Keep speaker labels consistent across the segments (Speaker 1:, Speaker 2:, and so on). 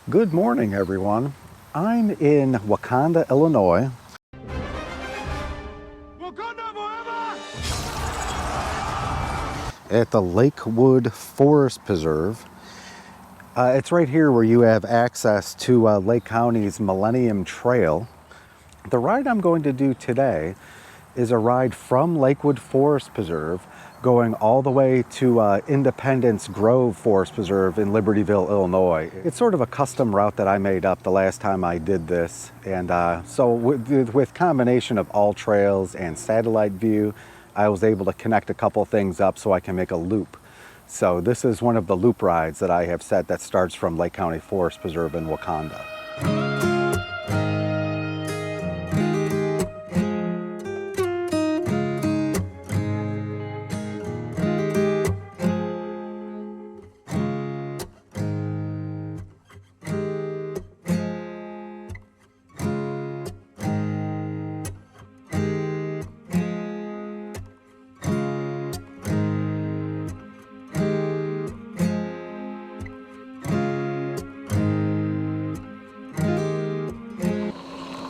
Speaker 1: Good morning, everyone. I'm in Wauconda, Illinois. Wauconda forever! At the Lakewood Forest Preserve. It's right here where you have access to Lake County's Millennium Trail. The ride I'm going to do today is a ride from Lakewood Forest Preserve going all the way to Independence Grove Forest Preserve in Libertyville, Illinois. It's sort of a custom route that I made up the last time I did this. And so with combination of All Trails and satellite view, I was able to connect a couple things up so I can make a loop. So this is one of the loop rides that I have set that starts from Lake County Forest Preserve in Wauconda.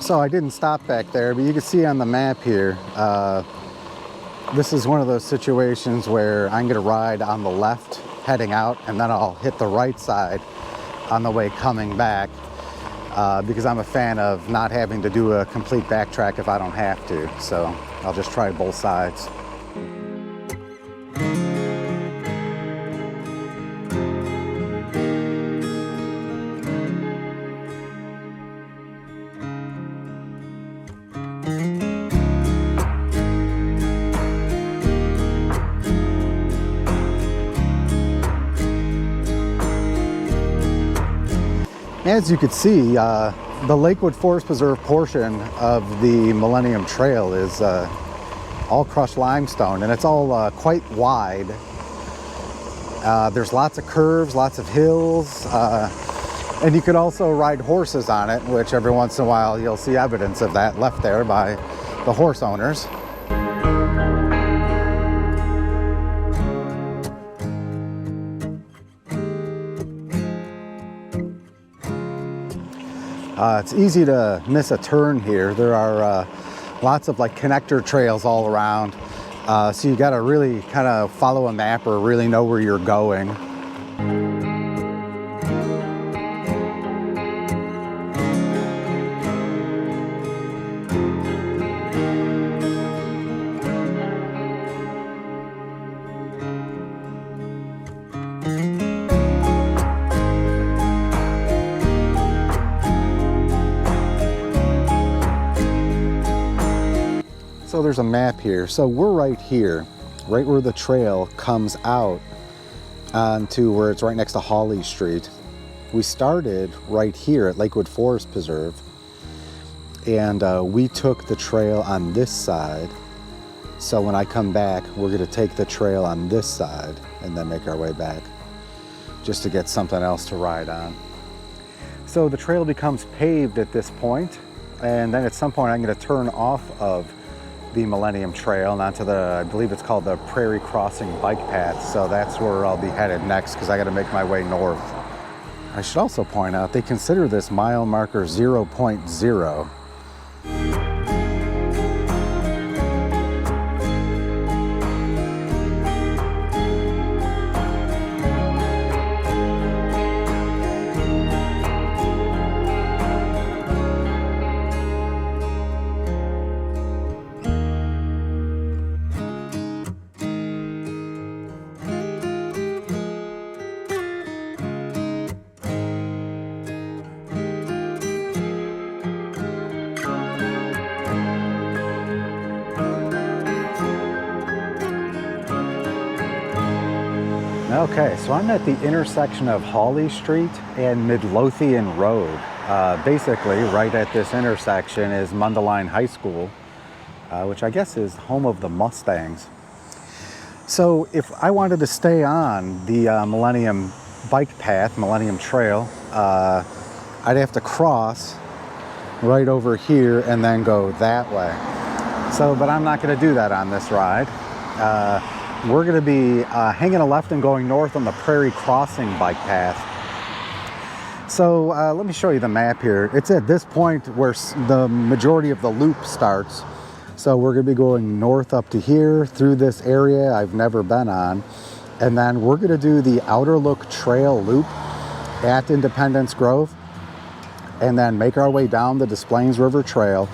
Speaker 1: So I didn't stop back there, but you can see on the map here, this is one of those situations where I'm gonna ride on the left heading out, and then I'll hit the right side on the way coming back, because I'm a fan of not having to do a complete backtrack if I don't have to. So I'll just try both sides. As you can see, the Lakewood Forest Preserve portion of the Millennium Trail is all crushed limestone, and it's all quite wide. There's lots of curves, lots of hills, and you could also ride horses on it, which every once in a while you'll see evidence of that left there by the horse owners. It's easy to miss a turn here. There are lots of like connector trails all around. So you gotta really kind of follow a map or really know where you're going. So there's a map here. So we're right here, right where the trail comes out onto where it's right next to Hawley Street. We started right here at Lakewood Forest Preserve, and we took the trail on this side. So when I come back, we're gonna take the trail on this side and then make our way back just to get something else to ride on. So the trail becomes paved at this point, and then at some point I'm gonna turn off of the Millennium Trail and onto the, I believe it's called the Prairie Crossing Bike Path. So that's where I'll be headed next, because I got to make my way north. I should also point out they consider this mile marker 0.0. Okay, so I'm at the intersection of Hawley Street and Midlothian Road. Basically, right at this intersection is Mundelein High School, which I guess is home of the Mustangs. So if I wanted to stay on the Millennium Bike Path, Millennium Trail, I'd have to cross right over here and then go that way. So, but I'm not going to do that on this ride. We're going to be hanging a left and going north on the Prairie Crossing bike path. So let me show you the map here. It's at this point where the majority of the loop starts. So we're going to be going north up to here through this area I've never been on. And then we're going to do the Outer Look Trail loop at Independence Grove. And then make our way down the Des Plaines River Trail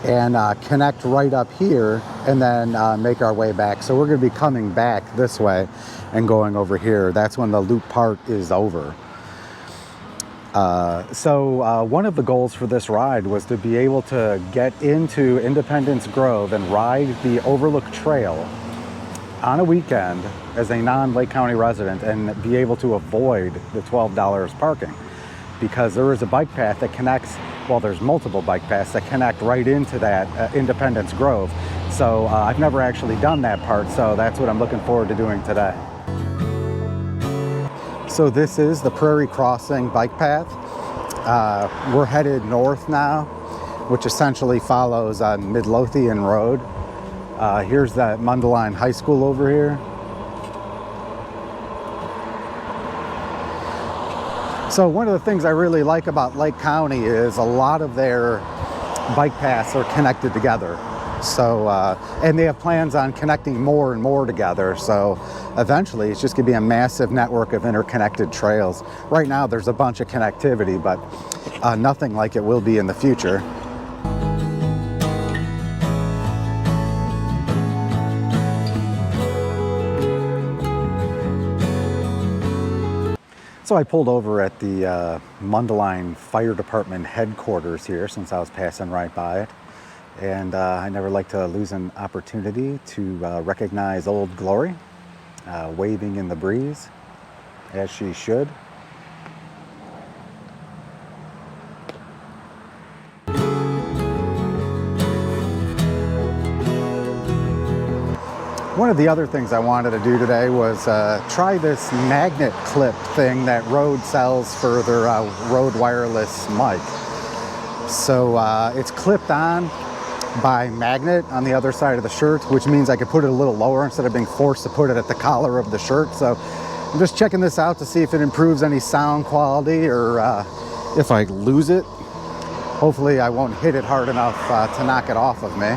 Speaker 1: and connect right up here and then make our way back. So we're going to be coming back this way and going over here. That's when the loop part is over. So one of the goals for this ride was to be able to get into Independence Grove and ride the Overlook Trail on a weekend as a non-Lake County resident and be able to avoid the $12 parking, because there is a bike path that connects, well, there's multiple bike paths that connect right into that Independence Grove. So I've never actually done that part, so that's what I'm looking forward to doing today. So this is the Prairie Crossing bike path. We're headed north now, which essentially follows on Midlothian Road. Here's that Mundelein High School over here. So one of the things I really like about Lake County is a lot of their bike paths are connected together. So, and they have plans on connecting more and more together. So eventually it's just gonna be a massive network of interconnected trails. Right now there's a bunch of connectivity, but nothing like it will be in the future. So I pulled over at the Mundelein Fire Department headquarters here since I was passing right by it. And I never like to lose an opportunity to recognize Old Glory, waving in the breeze, as she should. One of the other things I wanted to do today was try this magnet clip thing that Rode sells for their Rode wireless mic. So it's clipped on by magnet on the other side of the shirt, which means I could put it a little lower instead of being forced to put it at the collar of the shirt. So I'm just checking this out to see if it improves any sound quality, or if I lose it, hopefully I won't hit it hard enough to knock it off of me.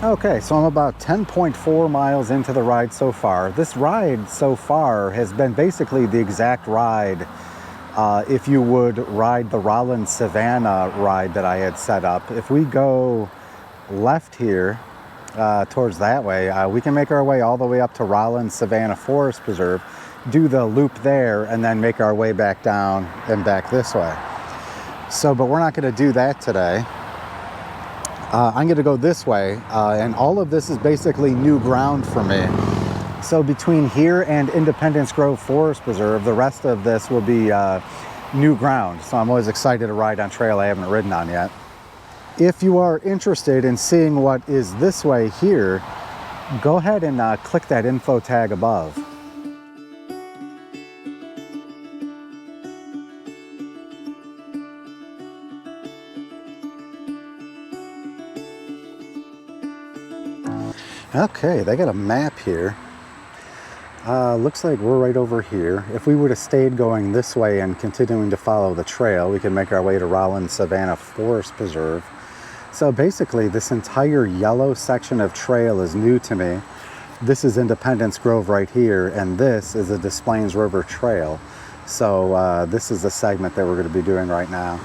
Speaker 1: Okay, so I'm about 10.4 miles into the ride so far. This ride so far has been basically the exact ride if you would ride the Rollins-Savannah ride that I had set up. If we go left here towards that way, we can make our way all the way up to Rollins-Savannah Forest Preserve, do the loop there, and then make our way back down and back this way. So, but we're not going to do that today. I'm going to go this way, and all of this is basically new ground for me. So between here and Independence Grove Forest Preserve, the rest of this will be new ground. So I'm always excited to ride on trail I haven't ridden on yet. If you are interested in seeing what is this way here, go ahead and click that info tag above. Okay, they got a map here. Looks like we're right over here. If we would have stayed going this way and continuing to follow the trail, we can make our way to Rollins-Savannah Forest Preserve. So basically, this entire yellow section of trail is new to me. This is Independence Grove right here, and this is the Des Plaines River Trail. So this is the segment that we're going to be doing right now.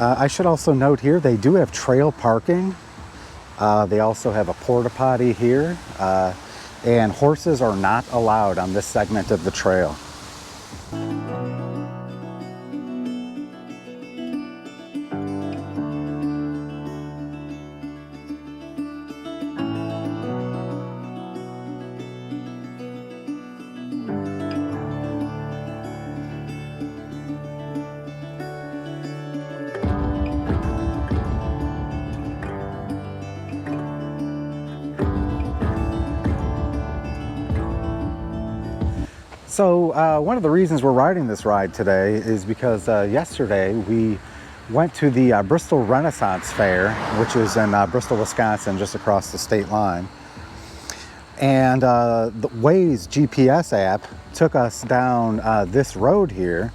Speaker 1: I should also note here, they do have trail parking. They also have a porta potty here, and horses are not allowed on this segment of the trail. So one of the reasons we're riding this ride today is because yesterday we went to the Bristol Renaissance Fair, which is in Bristol, Wisconsin, just across the state line. And the Waze GPS app took us down this road here,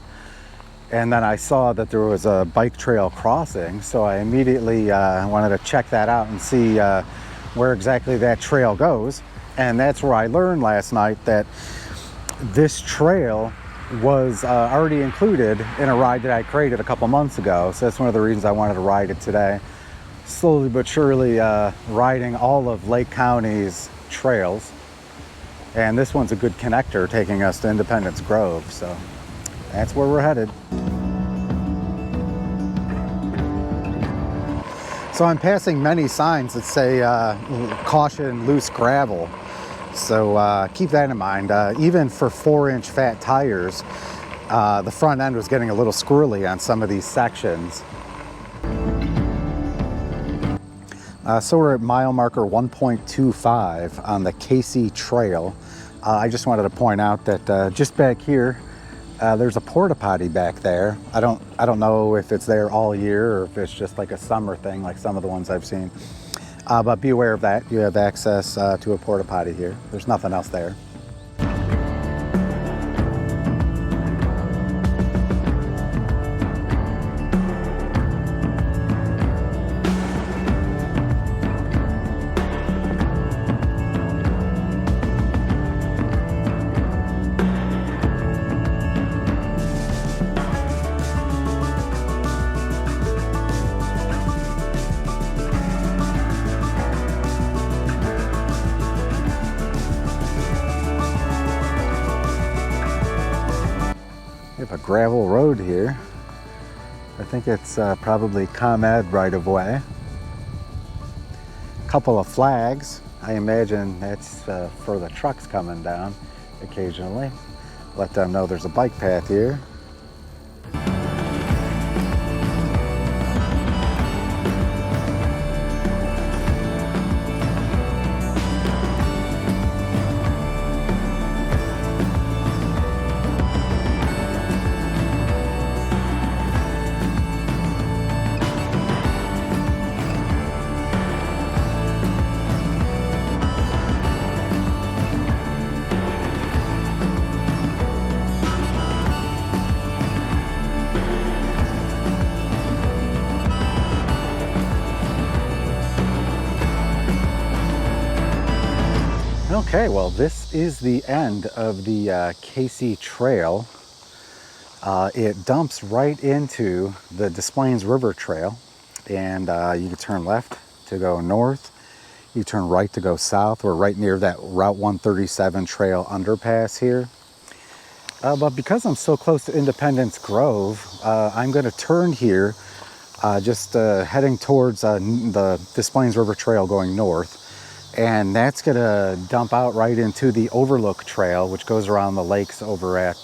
Speaker 1: and then I saw that there was a bike trail crossing, so I immediately wanted to check that out and see where exactly that trail goes. And that's where I learned last night that this trail was already included in a ride that I created a couple months ago. So that's one of the reasons I wanted to ride it today. Slowly but surely riding all of Lake County's trails. And this one's a good connector taking us to Independence Grove. So that's where we're headed. So I'm passing many signs that say caution loose gravel. So keep that in mind. Even for 4-inch fat tires, the front end was getting a little squirrely on some of these sections. So we're at mile marker 1.25 on the Casey Trail. I just wanted to point out that just back here, there's a porta potty back there. I don't know if it's there all year or if it's just like a summer thing, like some of the ones I've seen. But be aware of that. You have access to a porta potty here. There's nothing else there. We have a gravel road here. I think it's probably ComEd right of way. Couple of flags. I imagine that's for the trucks coming down occasionally. Let them know there's a bike path here. Okay, well, this is the end of the Casey Trail. It dumps right into the Des Plaines River Trail, and you can turn left to go north. You turn right to go south. We're right near that Route 137 trail underpass here. But because I'm so close to Independence Grove, I'm going to turn here, just heading towards the Des Plaines River Trail going north. And that's going to dump out right into the Overlook Trail, which goes around the lakes over at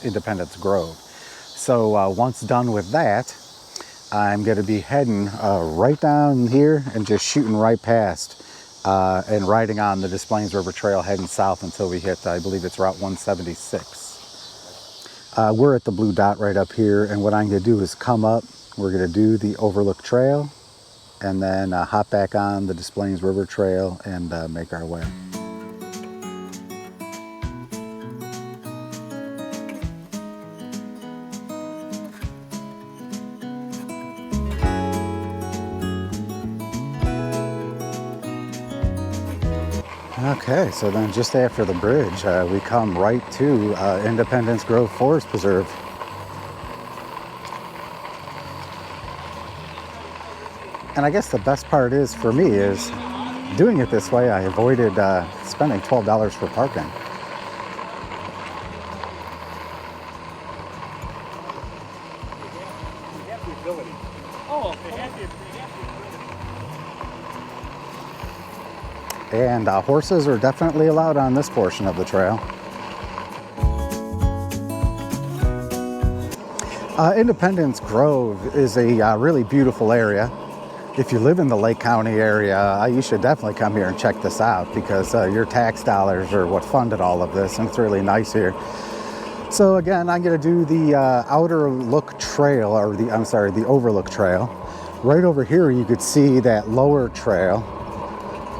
Speaker 1: Independence Grove. So once done with that, I'm going to be heading right down here and just shooting right past and riding on the Des Plaines River Trail heading south until we hit, I believe it's Route 176. We're at the blue dot right up here, and what I'm going to do is come up. We're going to do the Overlook Trail, and then hop back on the Des Plaines River Trail and make our way. Okay, so then just after the bridge, we come right to Independence Grove Forest Preserve. And I guess the best part is for me is doing it this way, I avoided spending $12 for parking. And horses are definitely allowed on this portion of the trail. Independence Grove is a really beautiful area. If you live in the Lake County area, you should definitely come here and check this out because your tax dollars are what funded all of this, and it's really nice here. So again, I'm going to do the Outer Look Trail, or the Overlook Trail. Right over here, you could see that lower trail,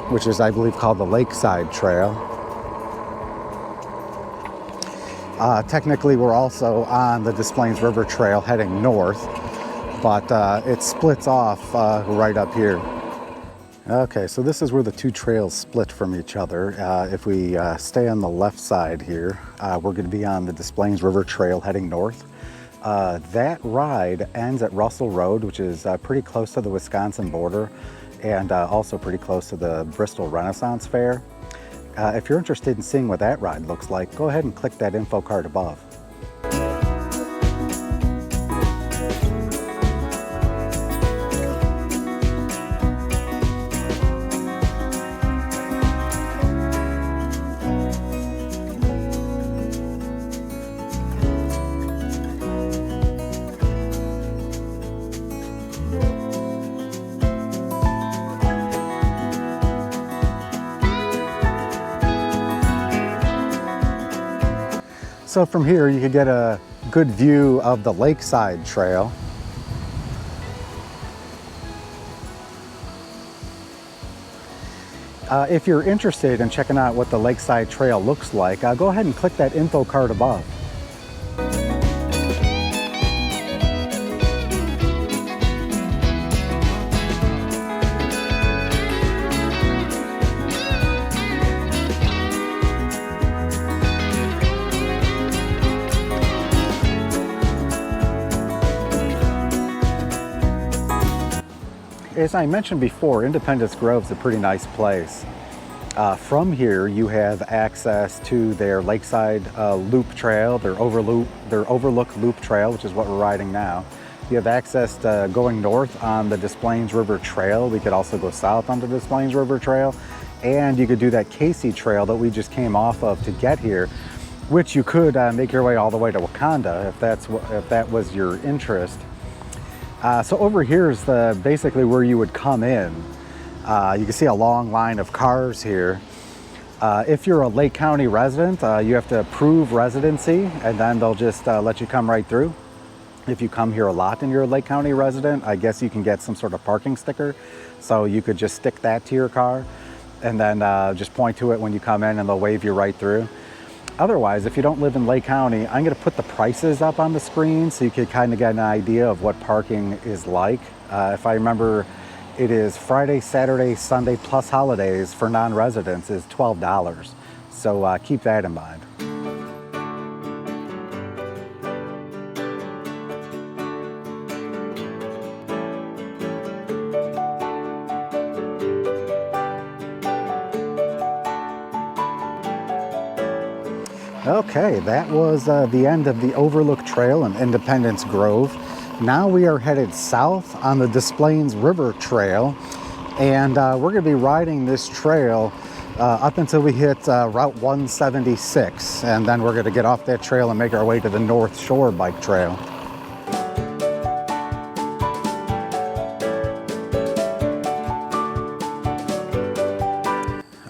Speaker 1: which is, I believe, called the Lakeside Trail. Technically, we're also on the Des Plaines River Trail heading north, but it splits off right up here. Okay, so this is where the two trails split from each other. If we stay on the left side here, we're going to be on the Des Plaines River Trail heading north. That ride ends at Russell Road, which is pretty close to the Wisconsin border, and also pretty close to the Bristol Renaissance Fair. If you're interested in seeing what that ride looks like, go ahead and click that info card above. So from here, you could get a good view of the Lakeside Trail. If you're interested in checking out what the Lakeside Trail looks like, go ahead and click that info card above. As I mentioned before, Independence Grove is a pretty nice place. From here, you have access to their Lakeside Loop Trail, their Overlook Loop Trail, which is what we're riding now. You have access to going north on the Des Plaines River Trail. We could also go south on the Des Plaines River Trail, and you could do that Casey Trail that we just came off of to get here, which you could make your way all the way to Wauconda if that was your interest. So over here is basically where you would come in. You can see a long line of cars here. If you're a Lake County resident, you have to prove residency, and then they'll just let you come right through. If you come here a lot and you're a Lake County resident, I guess you can get some sort of parking sticker. So you could just stick that to your car and then just point to it when you come in and they'll wave you right through. Otherwise, if you don't live in Lake County, I'm going to put the prices up on the screen so you can kind of get an idea of what parking is like. If I remember, it is Friday, Saturday, Sunday plus holidays for non-residents is $12. So keep that in mind. Okay, that was the end of the Overlook Trail in Independence Grove. Now we are headed south on the Des Plaines River Trail, and we're going to be riding this trail up until we hit Route 176, and then we're going to get off that trail and make our way to the North Shore Bike Trail.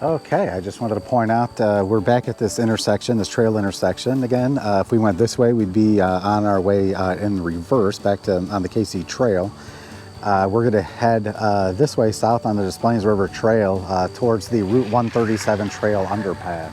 Speaker 1: Okay, I just wanted to point out we're back at this intersection, this trail intersection again. If we went this way, we'd be on our way in reverse back on the Casey Trail. We're going to head this way south on the Des Plaines River Trail towards the Route 137 Trail underpass.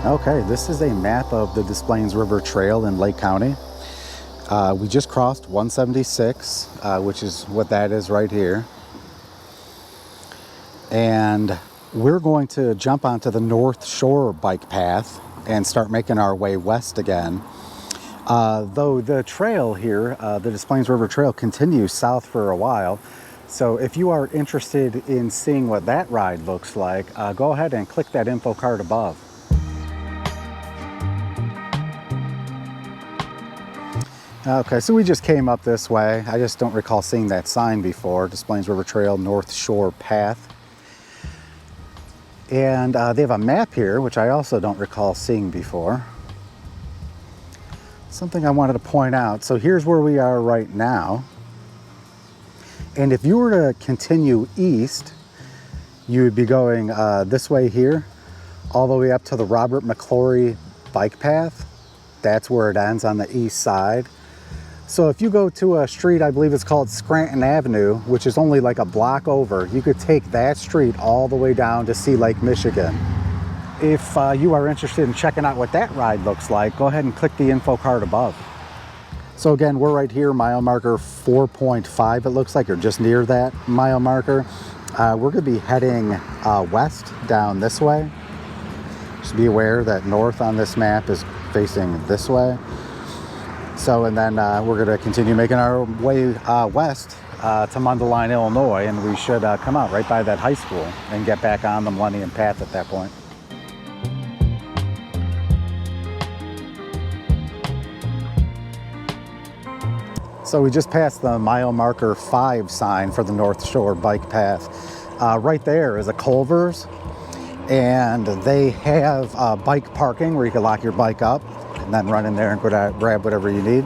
Speaker 1: Okay, this is a map of the Des Plaines River Trail in Lake County. We just crossed 176, which is what that is right here. And we're going to jump onto the North Shore bike path and start making our way west again. Though the trail here, the Des Plaines River Trail, continues south for a while. So if you are interested in seeing what that ride looks like, go ahead and click that info card above. Okay, so we just came up this way. I just don't recall seeing that sign before, Des Plaines River Trail North Shore Path. And they have a map here, which I also don't recall seeing before. Something I wanted to point out. So here's where we are right now. And if you were to continue east, you would be going this way here, all the way up to the Robert McClory bike path. That's where it ends on the east side. So if you go to a street, I believe it's called Scranton Avenue, which is only like a block over, you could take that street all the way down to Sea Lake, Michigan. If you are interested in checking out what that ride looks like, go ahead and click the info card above. So again, we're right here, mile marker 4.5, it looks like, or just near that mile marker. We're gonna be heading west down this way. Just be aware that north on this map is facing this way. So, and then we're going to continue making our way west to Mundelein, Illinois, and we should come out right by that high school and get back on the Millennium Path at that point. So we just passed the mile marker 5 sign for the North Shore bike path. Right there is a Culver's, and they have bike parking where you can lock your bike up and then run in there and grab whatever you need.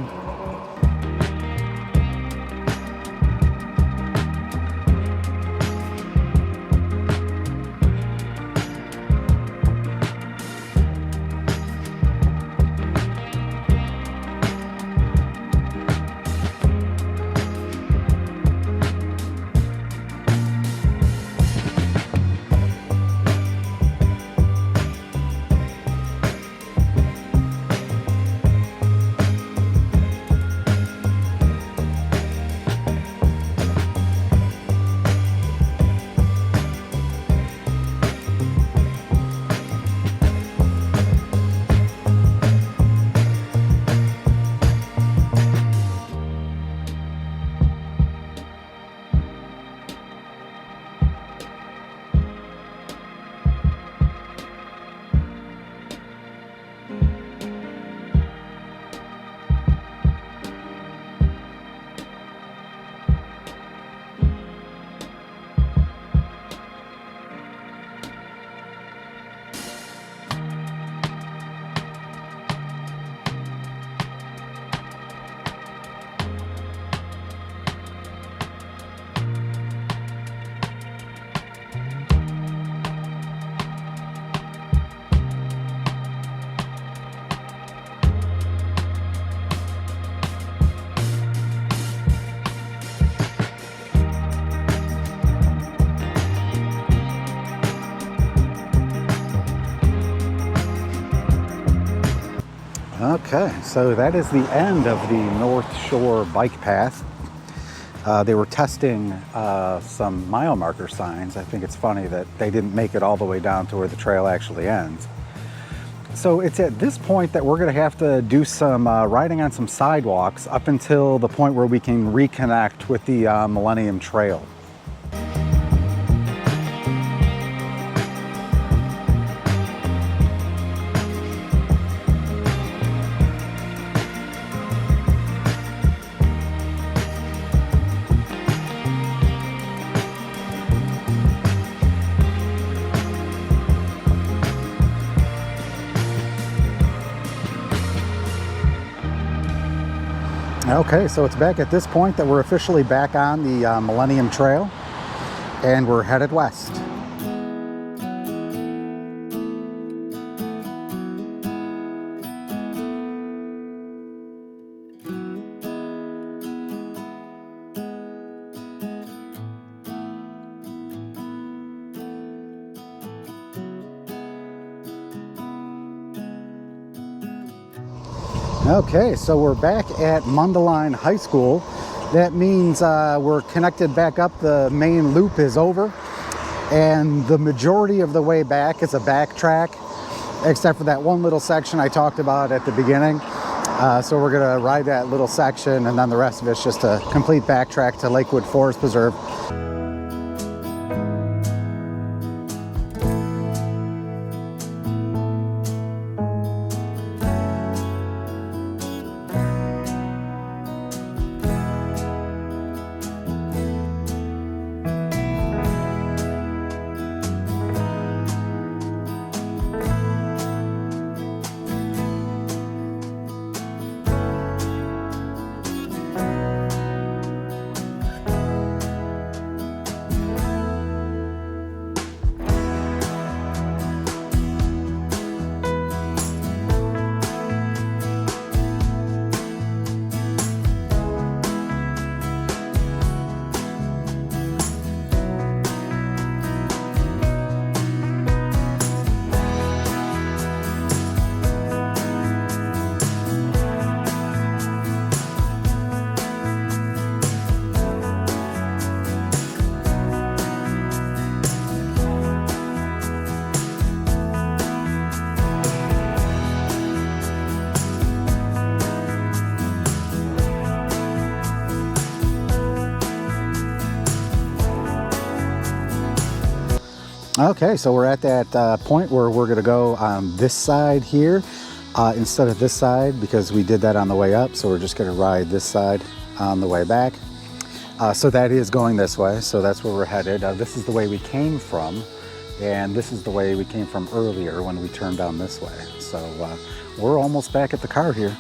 Speaker 1: Okay, so that is the end of the North Shore bike path. They were testing some mile marker signs. I think it's funny that they didn't make it all the way down to where the trail actually ends. So it's at this point that we're going to have to do some riding on some sidewalks up until the point where we can reconnect with the Millennium Trail. Okay, so it's back at this point that we're officially back on the Millennium Trail, and we're headed west. Okay, so we're back at Mundelein High School. That means we're connected back up. The main loop is over, and the majority of the way back is a backtrack, except for that one little section I talked about at the beginning. So we're gonna ride that little section, and then the rest of it's just a complete backtrack to Lakewood Forest Preserve. Okay, so we're at that point where we're gonna go on this side here instead of this side, because we did that on the way up. So we're just gonna ride this side on the way back. So that is going this way. So that's where we're headed. This is the way we came from, and this is the way we came from earlier when we turned down this way. So we're almost back at the car here.